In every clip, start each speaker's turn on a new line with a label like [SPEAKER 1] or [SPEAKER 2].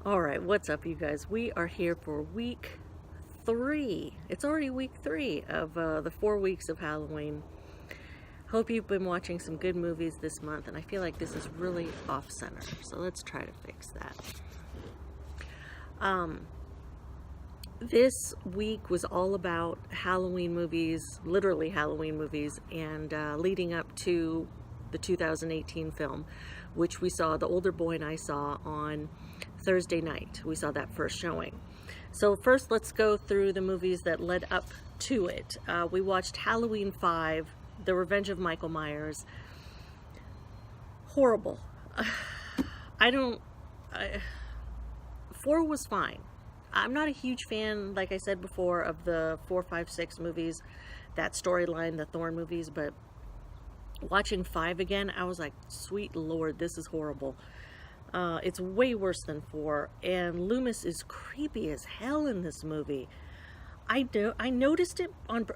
[SPEAKER 1] All right, what's up, you guys? We are here for week 3. It's already week 3 of the 4 weeks of Halloween. Hope you've been watching some good movies this month, and I feel like this is really off-center, so let's try to fix that. This week was all about Halloween movies, literally Halloween movies, and leading up to the 2018 film, which we saw, the older boy and I saw on Thursday night. We saw that first showing. So first, let's go through the movies that led up to it. We watched Halloween 5, The Revenge of Michael Myers. Horrible. 4 was fine. I'm not a huge fan, like I said before, of the 4, 5, 6 movies, that storyline, the Thorn movies, but watching 5 again, I was like, sweet Lord, this is horrible. It's way worse than 4, and Loomis is creepy as hell in this movie. I noticed it on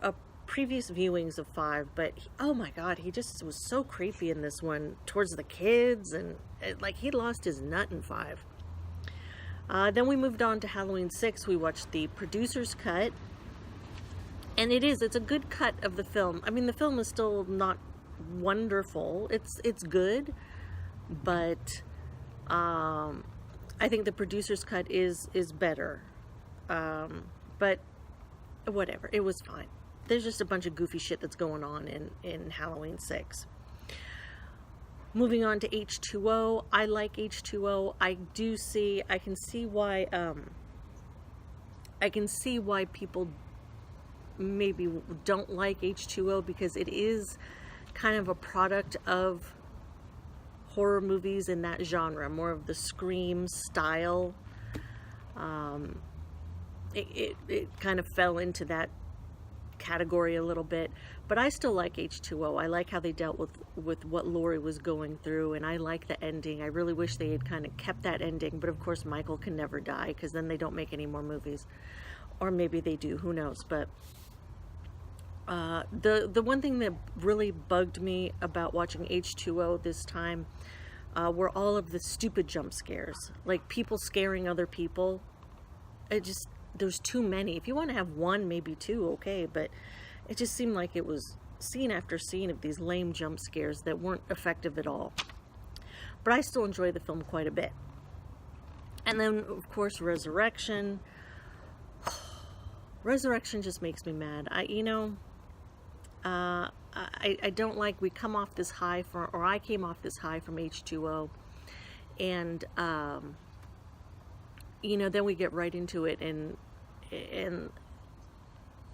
[SPEAKER 1] previous viewings of 5, but oh my god, he just was so creepy in this one towards the kids, and like he lost his nut in 5. Then we moved on to Halloween 6. We watched the producer's cut, and it's a good cut of the film. I mean, the film is still not wonderful. It's good, but I think the producer's cut is better. But whatever, it was fine. There's just a bunch of goofy shit that's going on in Halloween 6. Moving on to H2O. I like H2O. I can see why people maybe don't like H2O, because it is kind of a product of horror movies in that genre, more of the Scream style. It kind of fell into that category a little bit, but I still like H2O. I like how they dealt with what Laurie was going through, and I like the ending. I really wish they had kind of kept that ending, but of course Michael can never die, because then they don't make any more movies, or maybe they do, who knows. But the one thing that really bugged me about watching H2O this time were all of the stupid jump scares, like people scaring other people. There's too many. If you want to have one, maybe two, okay, but it just seemed like it was scene after scene of these lame jump scares that weren't effective at all. But I still enjoy the film quite a bit. And then, of course, Resurrection. Resurrection just makes me mad. I don't like, we come off this high I came off this high from H2O, and then we get right into it, and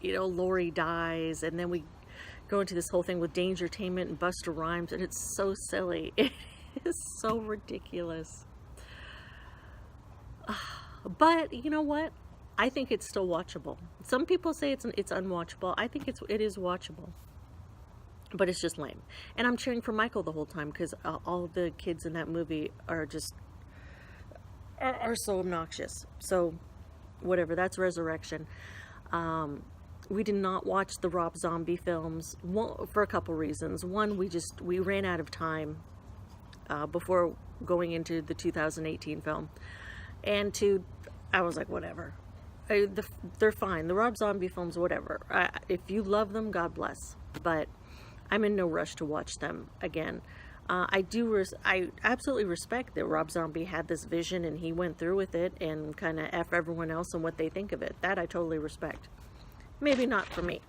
[SPEAKER 1] Laurie dies, and then we go into this whole thing with Dangertainment and Busta Rhymes, and it's so silly. It is so ridiculous. But you know what? I think it's still watchable. Some people say it's unwatchable. I think it is watchable. But it's just lame. And I'm cheering for Michael the whole time, because all the kids in that movie are so obnoxious. So whatever, that's Resurrection. We did not watch the Rob Zombie films for a couple reasons. One, we ran out of time before going into the 2018 film. And two, I was like, whatever. They're fine. The Rob Zombie films, whatever. If you love them, God bless. But I'm in no rush to watch them again. I absolutely respect that Rob Zombie had this vision and he went through with it, and kind of F everyone else and what they think of it. That I totally respect. Maybe not for me.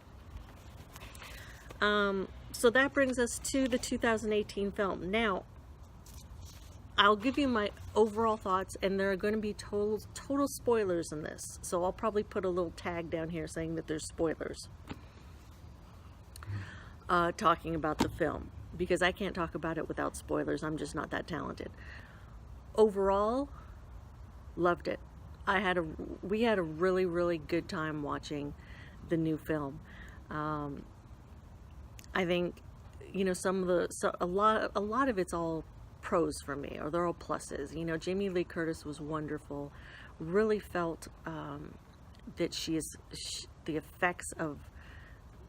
[SPEAKER 1] So that brings us to the 2018 film. Now, I'll give you my overall thoughts, and there are going to be total spoilers in this. So I'll probably put a little tag down here saying that there's spoilers. Talking about the film, because I can't talk about it without spoilers. I'm just not that talented. Overall, loved it. We had a really, really good time watching the new film. I think, a lot of it's all pros for me, or they're all pluses. Jamie Lee Curtis was wonderful. Really felt that the effects of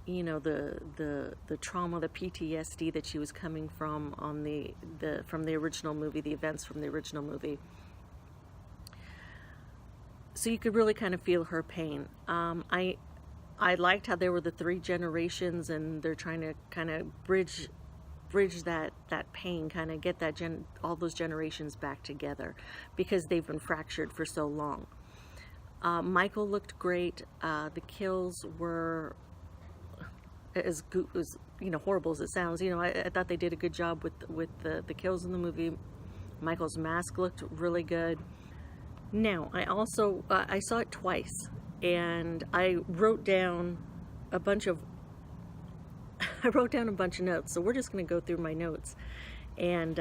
[SPEAKER 1] the trauma, the PTSD that she was coming from from the original movie, the events from the original movie. So you could really kind of feel her pain. I liked how there were the three generations, and they're trying to kind of bridge that pain, kind of get that all those generations back together, because they've been fractured for so long. Michael looked great. The kills were as horrible as it sounds. I thought they did a good job with the kills in the movie. Michael's mask looked really good. Now, I also I saw it twice, and I wrote down a bunch of notes. So we're just going to go through my notes and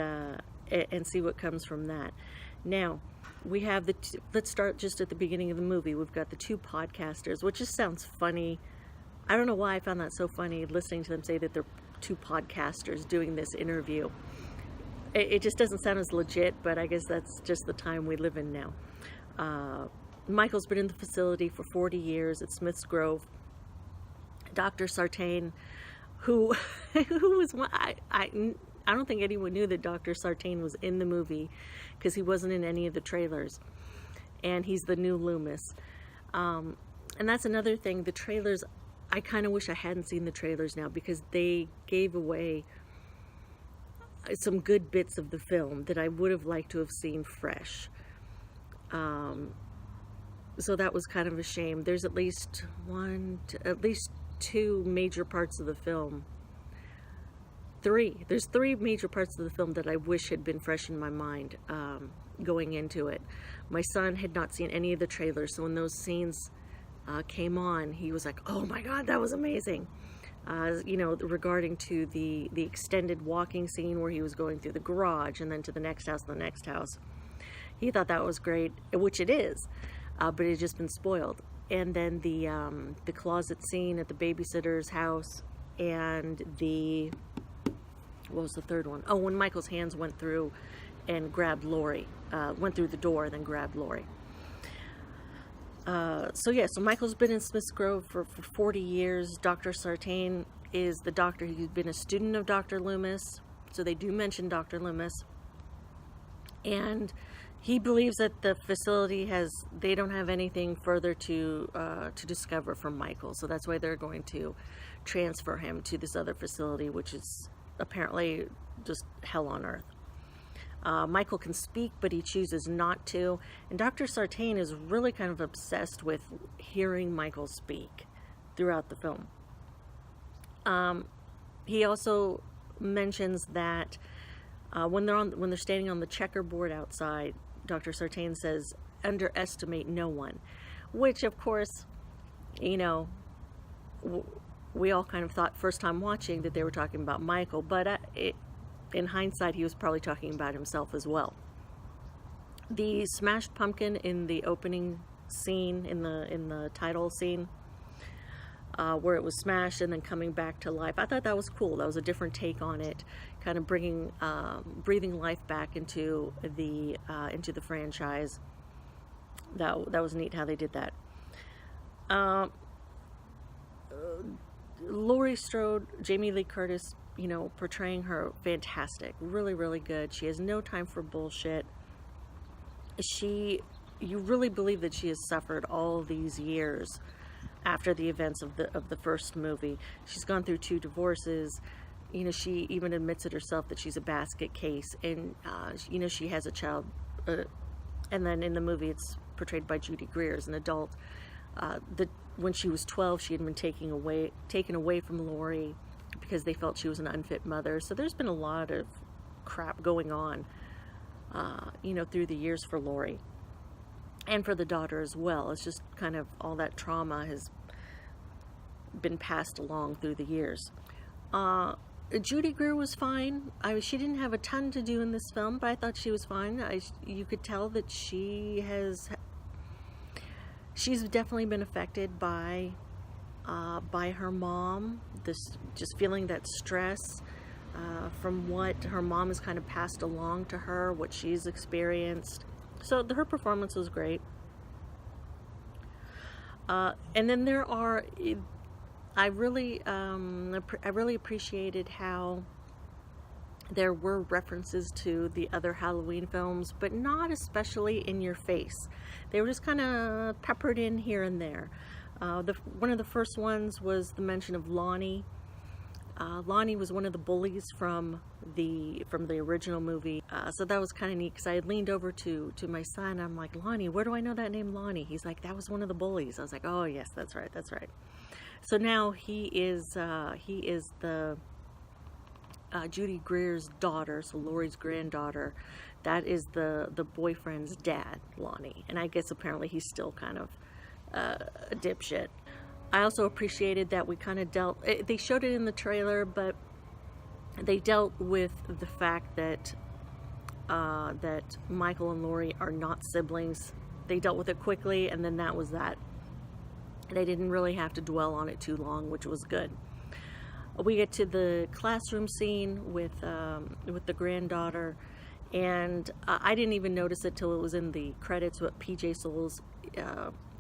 [SPEAKER 1] see what comes from that. Now, we have let's start just at the beginning of the movie. We've got the two podcasters, which just sounds funny. I don't know why I found that so funny, listening to them say that they're two podcasters doing this interview. It just doesn't sound as legit, but I guess that's just the time we live in now. Michael's been in the facility for 40 years at Smith's Grove. Dr. Sartain, who was one, I don't think anyone knew that Dr. Sartain was in the movie, because he wasn't in any of the trailers, and he's the new Loomis. And that's another thing, the trailers, I kind of wish I hadn't seen the trailers now, because they gave away some good bits of the film that I would have liked to have seen fresh. So that was kind of a shame. There's at least two major parts of the film. There's three major parts of the film that I wish had been fresh in my mind going into it. My son had not seen any of the trailers, so when those scenes came on, he was like, "Oh my God, that was amazing!" Regarding to the extended walking scene where he was going through the garage and then to the next house and the next house. He thought that was great, which it is, but it had just been spoiled. And then the closet scene at the babysitter's house, and what was the third one? Oh, when Michael's hands went through and grabbed Laurie, went through the door and then grabbed Laurie. So Michael's been in Smith's Grove for 40 years. Dr. Sartain is the doctor who's been a student of Dr. Loomis. So they do mention Dr. Loomis. And he believes that the facility they don't have anything further to discover from Michael. So that's why they're going to transfer him to this other facility, which is apparently just hell on earth. Michael can speak, but he chooses not to. And Dr. Sartain is really kind of obsessed with hearing Michael speak throughout the film. He also mentions that when they're standing on the checkerboard outside, Dr. Sartain says, "Underestimate no one," which, of course, we all kind of thought first time watching that they were talking about Michael, but in hindsight, he was probably talking about himself as well. The smashed pumpkin in the opening scene, in the title scene, where it was smashed and then coming back to life, I thought that was cool. That was a different take on it, kind of breathing life back into the franchise. That was neat how they did that. Laurie Strode, Jamie Lee Curtis, portraying her, fantastic, really, really good. She has no time for bullshit. You really believe that she has suffered all these years after the events of the first movie. She's gone through 2 divorces. She even admits it herself that she's a basket case, and she has a child. And then in the movie, it's portrayed by Judy Greer as an adult. When she was 12, she had been taken away from Laurie because they felt she was an unfit mother. So there's been a lot of crap going on, through the years for Laurie. And for the daughter as well. It's just kind of all that trauma has been passed along through the years. Judy Greer was fine. She didn't have a ton to do in this film, but I thought she was fine. You could tell that she's definitely been affected by her mom. Just feeling that stress from what her mom has kind of passed along to her, what she's experienced. So her performance was great. And then I really appreciated how There were references to the other Halloween films, but not especially in your face. They were just kind of peppered in here and there. One of the first ones was the mention of Lonnie. Lonnie was one of the bullies from the original movie, so that was kind of neat, because I had leaned over to my son. I'm like, Lonnie, where do I know that name, Lonnie? He's like, that was one of the bullies. I was like, oh yes, that's right. So now he is the Judy Greer's daughter, so Laurie's granddaughter. That is the boyfriend's dad, Lonnie, and I guess apparently he's still kind of a dipshit. I also appreciated that we kind of they showed it in the trailer, but they dealt with the fact that that Michael and Laurie are not siblings. They dealt with it quickly, and then that was that. They didn't really have to dwell on it too long, which was good. We get to the classroom scene with the granddaughter, and I didn't even notice it till it was in the credits, but PJ Soles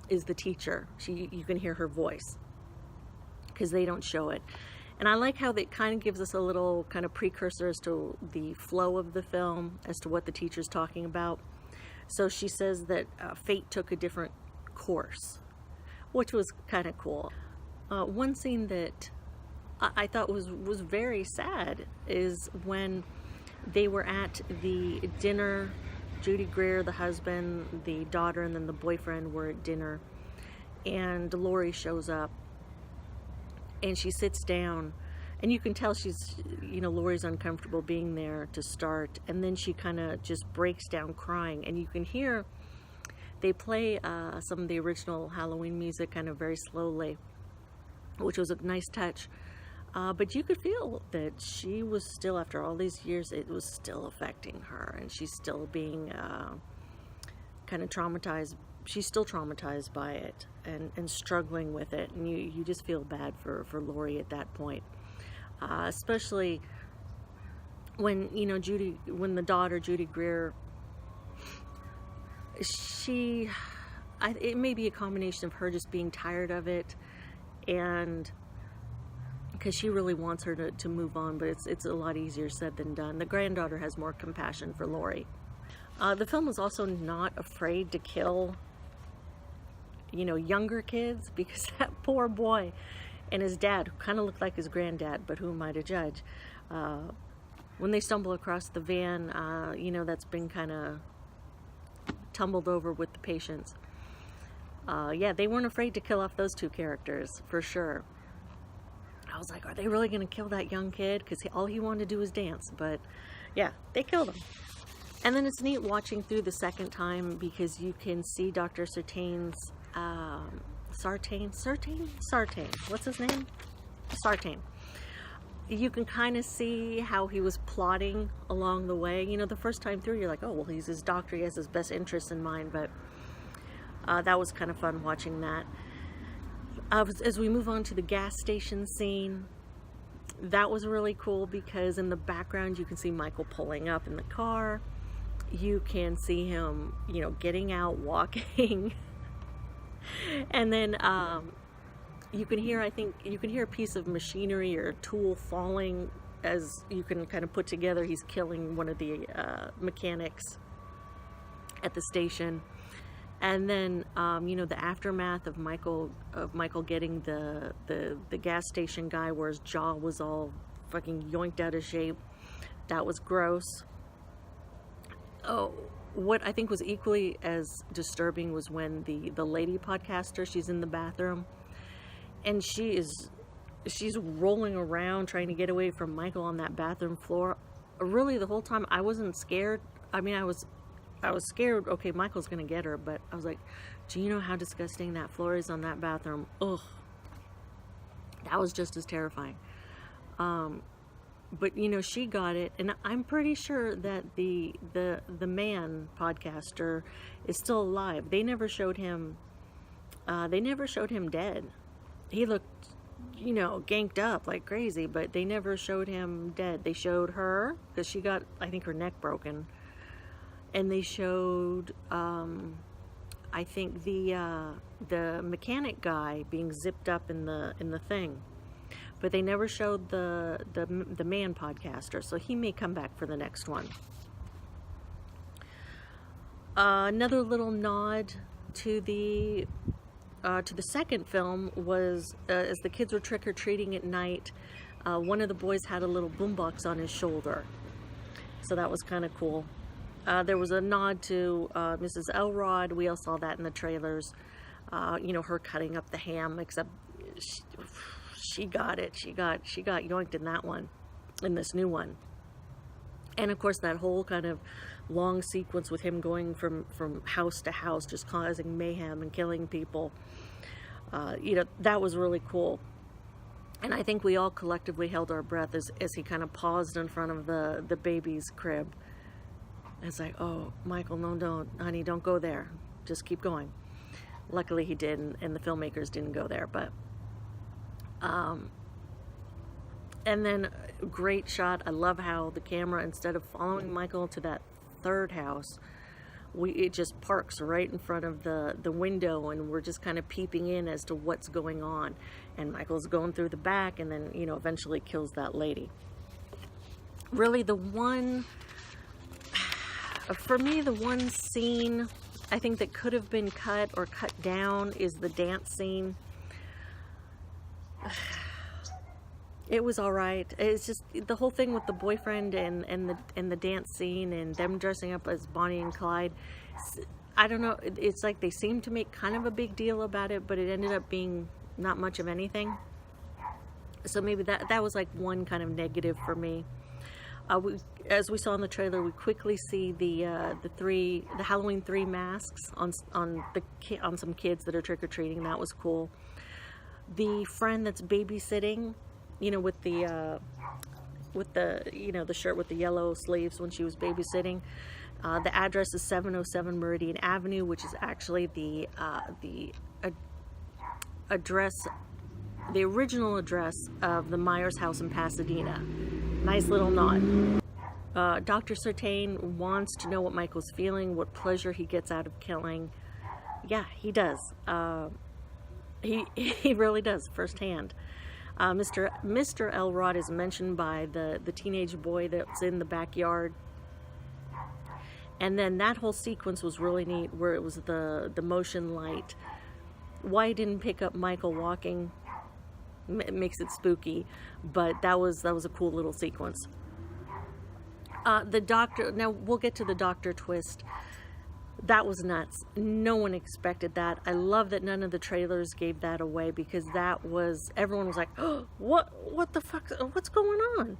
[SPEAKER 1] is the teacher. You can hear her voice, because they don't show it. And I like how that kind of gives us a little kind of precursor as to the flow of the film, as to what the teacher's talking about. So she says that fate took a different course, which was kind of cool. One scene that I thought was very sad is when they were at the dinner. Judy Greer, the husband, the daughter, and then the boyfriend were at dinner, and Laurie shows up, and she sits down, and you can tell Laurie's uncomfortable being there to start, and then she kind of just breaks down crying, and you can hear they play some of the original Halloween music kind of very slowly, which was a nice touch. But you could feel that she was still, after all these years, it was still affecting her, and she's still being kind of traumatized. She's still traumatized by it and struggling with it, and you just feel bad for Laurie at that point, especially when when the daughter, Judy Greer, it may be a combination of her just being tired of it, and because she really wants her to move on, but it's a lot easier said than done. The granddaughter has more compassion for Laurie. The film was also not afraid to kill, younger kids, because that poor boy and his dad, who kind of looked like his granddad, but who am I to judge? When they stumble across the van, that's been kind of tumbled over with the patients. Yeah, they weren't afraid to kill off those two characters, for sure. I was like, are they really going to kill that young kid? Because all he wanted to do was dance. But yeah, they killed him. And then it's neat watching through the second time, because you can see Dr. Sartain's Sartain. What's his name? Sartain. You can kind of see how he was plotting along the way. The first time through, you're like, oh, well, he's his doctor. He has his best interests in mind. But that was kind of fun watching that. As we move on to the gas station scene, that was really cool, because in the background you can see Michael pulling up in the car. You can see him, getting out, walking. And then you can hear a piece of machinery or a tool falling, as you can kind of put together he's killing one of the mechanics at the station. And then, the aftermath of Michael getting the gas station guy, where his jaw was all fucking yoinked out of shape. That was gross. Oh, what I think was equally as disturbing was when the lady podcaster, she's in the bathroom, and she's rolling around trying to get away from Michael on that bathroom floor. Really, the whole time I wasn't scared. I mean, I was scared, okay, Michael's gonna get her, but I was like, do you know how disgusting that floor is on that bathroom? Ugh. That was just as terrifying. But she got it, and I'm pretty sure that the man podcaster is still alive. They never showed him dead. He looked, ganked up like crazy, but they never showed him dead. They showed her, because she got, I think, her neck broken. And they showed, I think, the mechanic guy being zipped up in the thing. but they never showed the man podcaster, so he may come back for the next one. Another little nod to the second film was as the kids were trick-or-treating at night, one of the boys had a little boombox on his shoulder, so that was kind of cool. There was a nod to Mrs. Elrod. We all saw that in the trailers. Her cutting up the ham, except she got it. She got yoinked in that one, in this new one. And of course, that whole kind of long sequence with him going from house to house, just causing mayhem and killing people. That was really cool. And I think we all collectively held our breath as he kind of paused in front of the baby's crib. It's like, oh, Michael, no, don't, honey, don't go there. Just keep going. Luckily he did, and the filmmakers didn't go there. But, and then great shot. I love how the camera, instead of following Michael to that third house, it just parks right in front of the window, and we're just kind of peeping in as to what's going on. And Michael's going through the back, and then, eventually kills that lady. Really, for me, the one scene I think that could have been cut or cut down is the dance scene. It was all right. It's just the whole thing with the boyfriend and the dance scene and them dressing up as Bonnie and Clyde. I don't know. It's like they seemed to make kind of a big deal about it, but it ended up being not much of anything. So maybe that was like one kind of negative for me. As we saw in the trailer, we quickly see the Halloween 3 masks on some kids that are trick-or-treating. That was cool. The friend that's babysitting, with the shirt with the yellow sleeves when she was babysitting. The address is 707 Meridian Avenue, which is actually the address, the original address of the Myers house in Pasadena. Nice little nod. Dr. Sartain wants to know what Michael's feeling, what pleasure he gets out of killing. Yeah, he does. He really does, firsthand. Mr. Elrod is mentioned by the teenage boy that's in the backyard. And then that whole sequence was really neat, where it was the motion light. Why it didn't pick up Michael walking, it makes it spooky, but that was a cool little sequence. The doctor, now we'll get to the doctor twist. That was nuts. No one expected that. I love that none of the trailers gave that away, because everyone was like, oh, what the fuck, what's going on?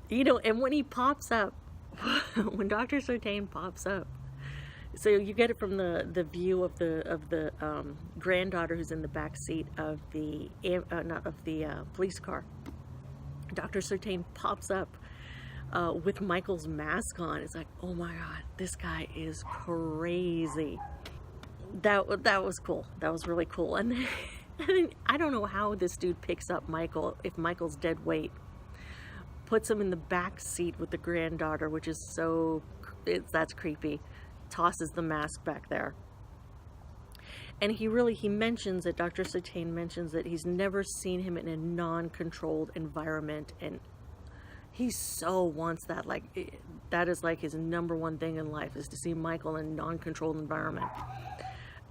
[SPEAKER 1] And when he pops up, when Dr. Sartain pops up, so you get it from the view of the granddaughter who's in the back seat of the police car. Dr. Sartain pops up with Michael's mask on. It's like, oh my God, this guy is crazy. That was cool. That was really cool. And then, I don't know how this dude picks up Michael if Michael's dead weight. Puts him in the back seat with the granddaughter, which is that's creepy. Tosses the mask back there. And he mentions that, Dr. Sartain mentions that he's never seen him in a non-controlled environment, and he so wants that. Like, that is like his number one thing in life, is to see Michael in a non-controlled environment.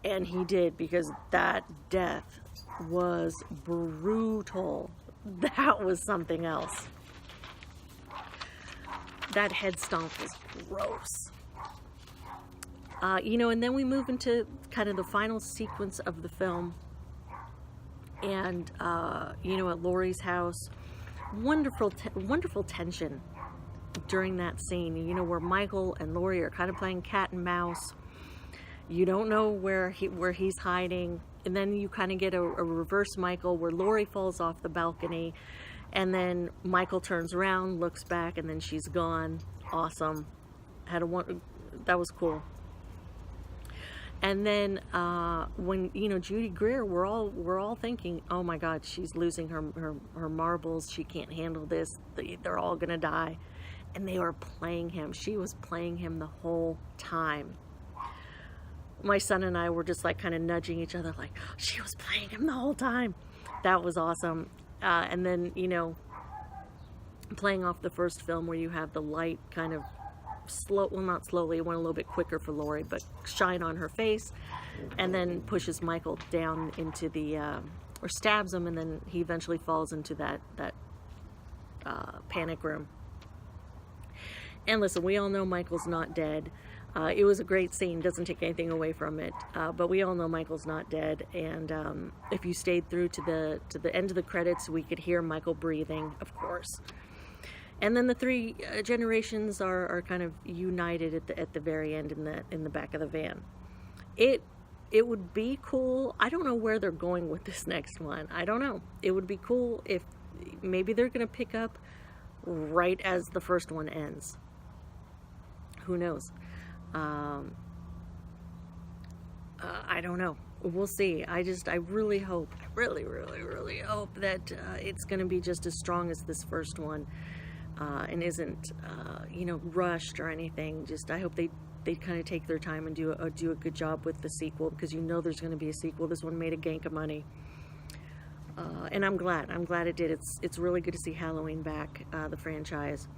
[SPEAKER 1] And he did, because that death was brutal. That was something else. That head stomp was gross. And then we move into kind of the final sequence of the film. And, at Laurie's house, wonderful tension during that scene, where Michael and Laurie are kind of playing cat and mouse. You don't know where he's hiding. And then you kind of get a reverse Michael, where Laurie falls off the balcony. And then Michael turns around, looks back, and then she's gone. Awesome. That was cool. And then when Judy Greer, we're all thinking, oh my God, she's losing her marbles. She can't handle this. They're all gonna die. And they were playing him. She was playing him the whole time. My son and I were just like kind of nudging each other, like, she was playing him the whole time. that was awesome. And then, you know, playing off the first film where you have the light kind of slow, well, not slowly, it went a little bit quicker for Laurie, but shine on her face, and then pushes Michael down into the, or stabs him, and then he eventually falls into that panic room. And listen, we all know Michael's not dead. It was a great scene, doesn't take anything away from it, but we all know Michael's not dead. And if you stayed through to the end of the credits, we could hear Michael breathing, of course. And then the three generations are kind of united at the very end in the back of the van. It would be cool. I don't know where they're going with this next one. I don't know. It would be cool if maybe they're going to pick up right as the first one ends. Who knows? I don't know. We'll see. I really hope, really hope that it's going to be just as strong as this first one, and isn't, you know, rushed or anything. Just, I hope they kind of take their time and do a good job with the sequel, because you know there's going to be a sequel. This one made a gank of money. And I'm glad it did. It's really good to see Halloween back, the franchise.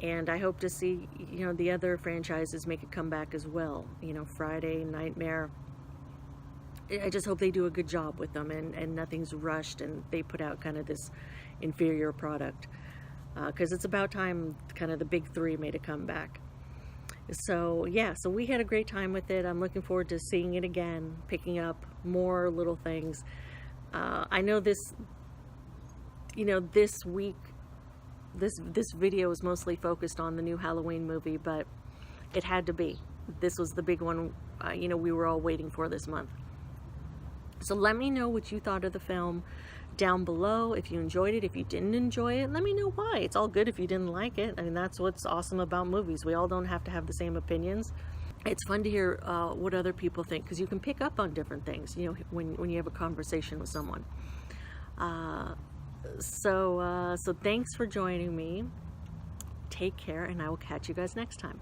[SPEAKER 1] And I hope to see, you know, the other franchises make a comeback as well. You know, Friday, Nightmare. I just hope they do a good job with them, and nothing's rushed, and they put out kind of this inferior product. Because it's about time kind of the big three made a comeback. So, yeah, so we had a great time with it. I'm looking forward to seeing it again, picking up more little things. I know this, you know, this week, this video is mostly focused on the new Halloween movie, but it had to be. This was the big one, you know, we were all waiting for this month. So let me know what you thought of the film down below. If you enjoyed it, if you didn't enjoy it, let me know why. It's all good if you didn't like it. I mean, that's what's awesome about movies. We all don't have to have the same opinions. It's fun to hear what other people think, because you can pick up on different things, you know, when you have a conversation with someone. So thanks for joining me. Take care, and I will catch you guys next time.